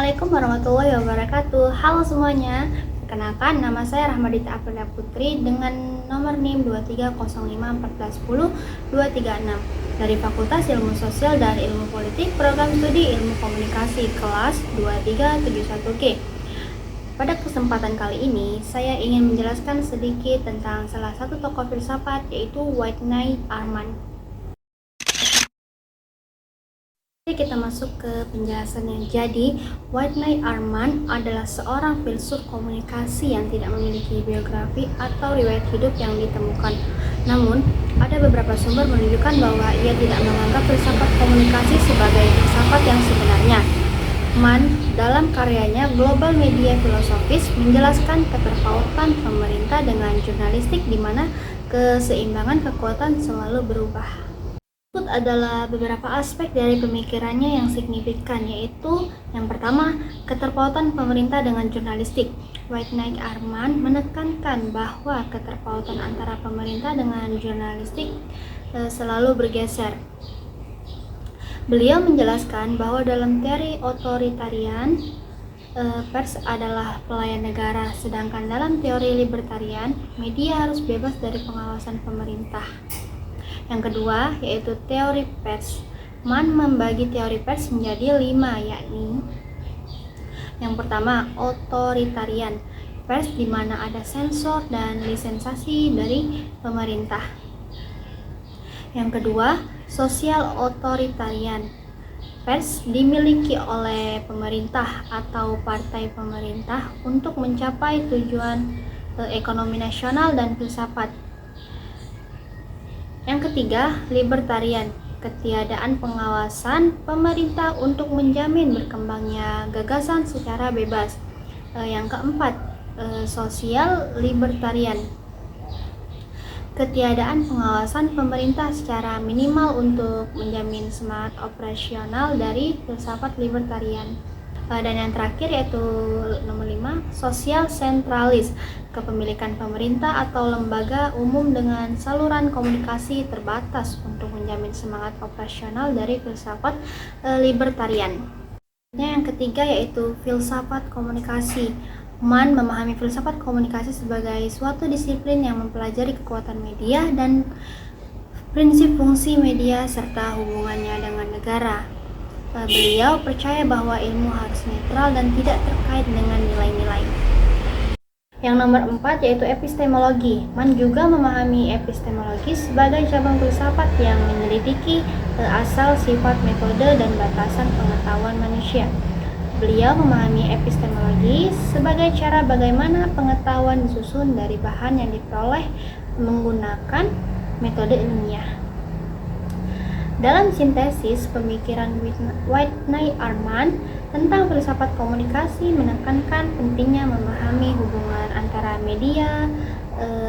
Assalamualaikum warahmatullahi wabarakatuh. Halo semuanya. Perkenalkan, nama saya Rahmadita Aprilia Putri dengan nomor NIM 230514236 dari Fakultas Ilmu Sosial dan Ilmu Politik, Program Studi Ilmu Komunikasi kelas 2371G. Pada kesempatan kali ini, saya ingin menjelaskan sedikit tentang salah satu tokoh filsafat, yaitu Whitney Arman. Kita masuk ke penjelasannya. Jadi, Whitney Arman adalah seorang filsuf komunikasi yang tidak memiliki biografi atau riwayat hidup yang ditemukan. Namun, ada beberapa sumber menunjukkan bahwa ia tidak menganggap filsafat komunikasi sebagai filsafat yang sebenarnya. Mann dalam karyanya Global Media Filosofis menjelaskan keterkaitan pemerintah dengan jurnalistik di mana keseimbangan kekuatan selalu berubah. Berikut adalah beberapa aspek dari pemikirannya yang signifikan, yaitu yang pertama, keterpautan pemerintah dengan jurnalistik. Whitney Arman menekankan bahwa keterpautan antara pemerintah dengan jurnalistik selalu bergeser. Beliau menjelaskan bahwa dalam teori otoritarian, pers adalah pelayan negara, sedangkan dalam teori libertarian, media harus bebas dari pengawasan pemerintah. Yang kedua, yaitu teori pers. Mann membagi teori pers menjadi 5, yakni yang pertama, otoritarian, pers di mana ada sensor dan lisensi dari pemerintah. Yang kedua, sosial otoritarian, pers dimiliki oleh pemerintah atau partai pemerintah untuk mencapai tujuan ekonomi nasional dan filsafat. Yang ketiga, libertarian, ketiadaan pengawasan pemerintah untuk menjamin berkembangnya gagasan secara bebas. Yang keempat, sosial libertarian, ketiadaan pengawasan pemerintah secara minimal untuk menjamin semangat operasional dari filsafat libertarian. Dan yang terakhir yaitu nomor 5, sosial sentralis, kepemilikan pemerintah atau lembaga umum dengan saluran komunikasi terbatas untuk menjamin semangat operasional dari filsafat libertarian. Yang ketiga yaitu filsafat komunikasi. Mann memahami filsafat komunikasi sebagai suatu disiplin yang mempelajari kekuatan media dan prinsip fungsi media serta hubungannya dengan negara. Beliau percaya bahwa ilmu harus netral dan tidak terkait dengan nilai-nilai. Yang nomor 4 yaitu epistemologi. Mann juga memahami epistemologi sebagai cabang filsafat yang menyelidiki asal, sifat, metode, dan batasan pengetahuan manusia. Beliau memahami epistemologi sebagai cara bagaimana pengetahuan disusun dari bahan yang diperoleh menggunakan metode ilmiah. Dalam sintesis, pemikiran Whitney Arman tentang filsafat komunikasi menekankan pentingnya memahami hubungan antara media,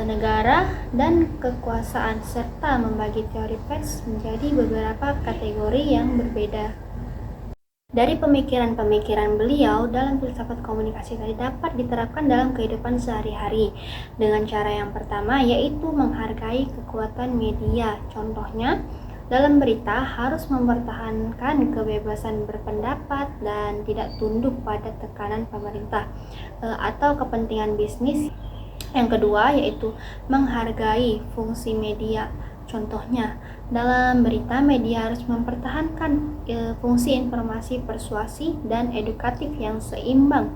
negara, dan kekuasaan, serta membagi teori pers menjadi beberapa kategori yang berbeda. Dari pemikiran-pemikiran beliau dalam filsafat komunikasi tadi dapat diterapkan dalam kehidupan sehari-hari dengan cara yang pertama, yaitu menghargai kekuatan media. Contohnya, dalam berita harus mempertahankan kebebasan berpendapat dan tidak tunduk pada tekanan pemerintah atau kepentingan bisnis. Yang kedua yaitu menghargai fungsi media. Contohnya, dalam berita media harus mempertahankan fungsi informasi, persuasi, dan edukatif yang seimbang.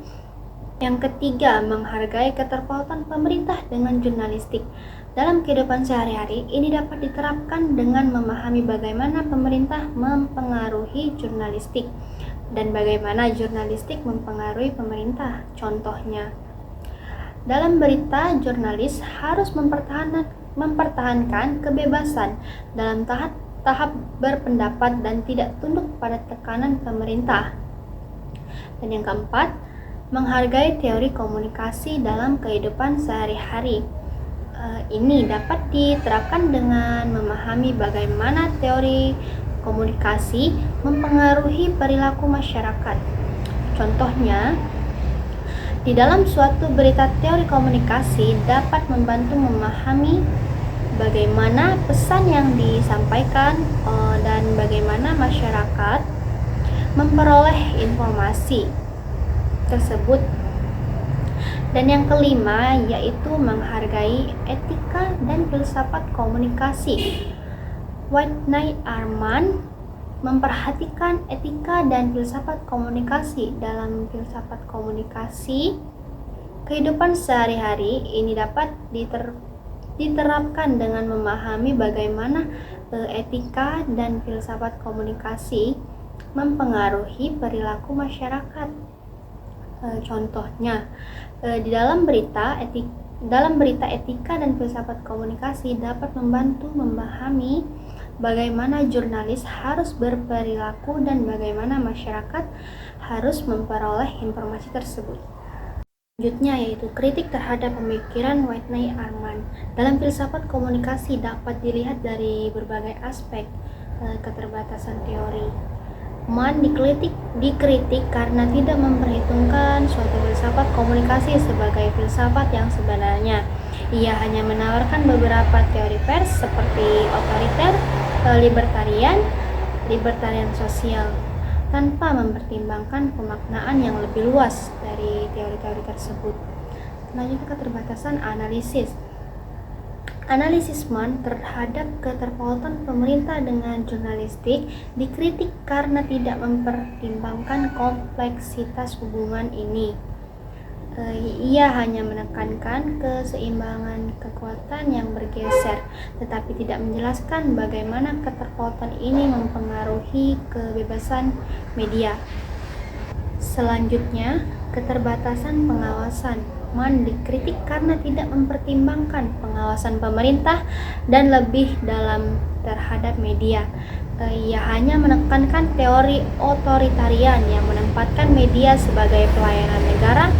Yang ketiga, menghargai keterpautan pemerintah dengan jurnalistik. Dalam kehidupan sehari-hari, ini dapat diterapkan dengan memahami bagaimana pemerintah mempengaruhi jurnalistik dan bagaimana jurnalistik mempengaruhi pemerintah. Contohnya, dalam berita, jurnalis harus mempertahankan kebebasan dalam tahap berpendapat dan tidak tunduk pada tekanan pemerintah. Dan yang keempat, menghargai teori komunikasi dalam kehidupan sehari-hari. Ini dapat diterapkan dengan memahami bagaimana teori komunikasi mempengaruhi perilaku masyarakat. Contohnya, di dalam suatu berita teori komunikasi dapat membantu memahami bagaimana pesan yang disampaikan dan bagaimana masyarakat memperoleh informasi. tersebut. Dan yang kelima yaitu menghargai etika dan filsafat komunikasi. Whitney Arman memperhatikan etika dan filsafat komunikasi. Dalam filsafat komunikasi, kehidupan sehari-hari ini dapat diterapkan dengan memahami bagaimana etika dan filsafat komunikasi mempengaruhi perilaku masyarakat. Contohnya, di dalam berita etika dan filsafat komunikasi dapat membantu memahami bagaimana jurnalis harus berperilaku dan bagaimana masyarakat harus memperoleh informasi tersebut. Selanjutnya yaitu kritik terhadap pemikiran Whitney Arman. Dalam filsafat komunikasi dapat dilihat dari berbagai aspek keterbatasan teori. Mann dikritik karena tidak memperhitungkan suatu filsafat komunikasi sebagai filsafat yang sebenarnya. Ia hanya menawarkan beberapa teori pers seperti otoriter, libertarian sosial, tanpa mempertimbangkan pemaknaan yang lebih luas dari teori-teori tersebut. Selanjutnya keterbatasan analisis. Analisis Mann terhadap keterpautan pemerintah dengan jurnalistik dikritik karena tidak mempertimbangkan kompleksitas hubungan ini. Ia hanya menekankan keseimbangan kekuatan yang bergeser, tetapi tidak menjelaskan bagaimana keterpautan ini mempengaruhi kebebasan media. Selanjutnya, keterbatasan pengawasan. Mann dikritik karena tidak mempertimbangkan pengawasan pemerintah dan lebih dalam terhadap media. Ia hanya menekankan teori otoritarian yang menempatkan media sebagai pelayanan negara,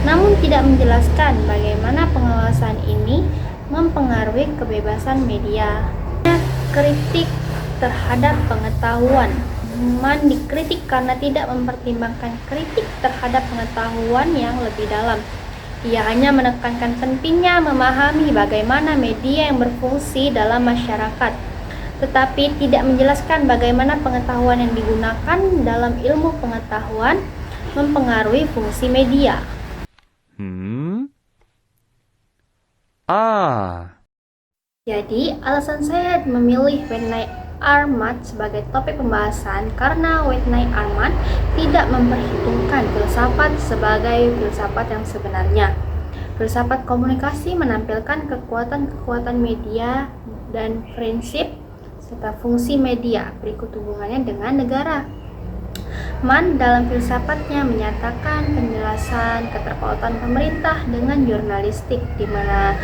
namun tidak menjelaskan bagaimana pengawasan ini mempengaruhi kebebasan media. Kritik terhadap pengetahuan. Mann dikritik karena tidak mempertimbangkan kritik terhadap pengetahuan yang lebih dalam. Ia hanya menekankan pentingnya memahami bagaimana media yang berfungsi dalam masyarakat, tetapi tidak menjelaskan bagaimana pengetahuan yang digunakan dalam ilmu pengetahuan mempengaruhi fungsi media. Jadi, alasan saya memilih Whitney Arman sebagai topik pembahasan karena Whitney Arman tidak memperhitungkan filsafat sebagai filsafat yang sebenarnya. Filsafat komunikasi menampilkan kekuatan-kekuatan media dan prinsip serta fungsi media berikut hubungannya dengan negara. Mann dalam filsafatnya menyatakan penjelasan keterpautan pemerintah dengan jurnalistik, di mana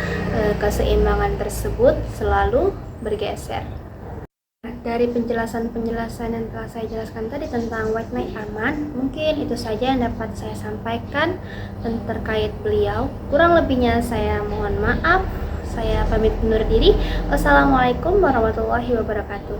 keseimbangan tersebut selalu bergeser. Dari penjelasan yang telah saya jelaskan tadi tentang Whitney Arman, mungkin itu saja yang dapat saya sampaikan terkait beliau. Kurang lebihnya saya mohon maaf. Saya pamit undur diri. Wassalamualaikum warahmatullahi wabarakatuh.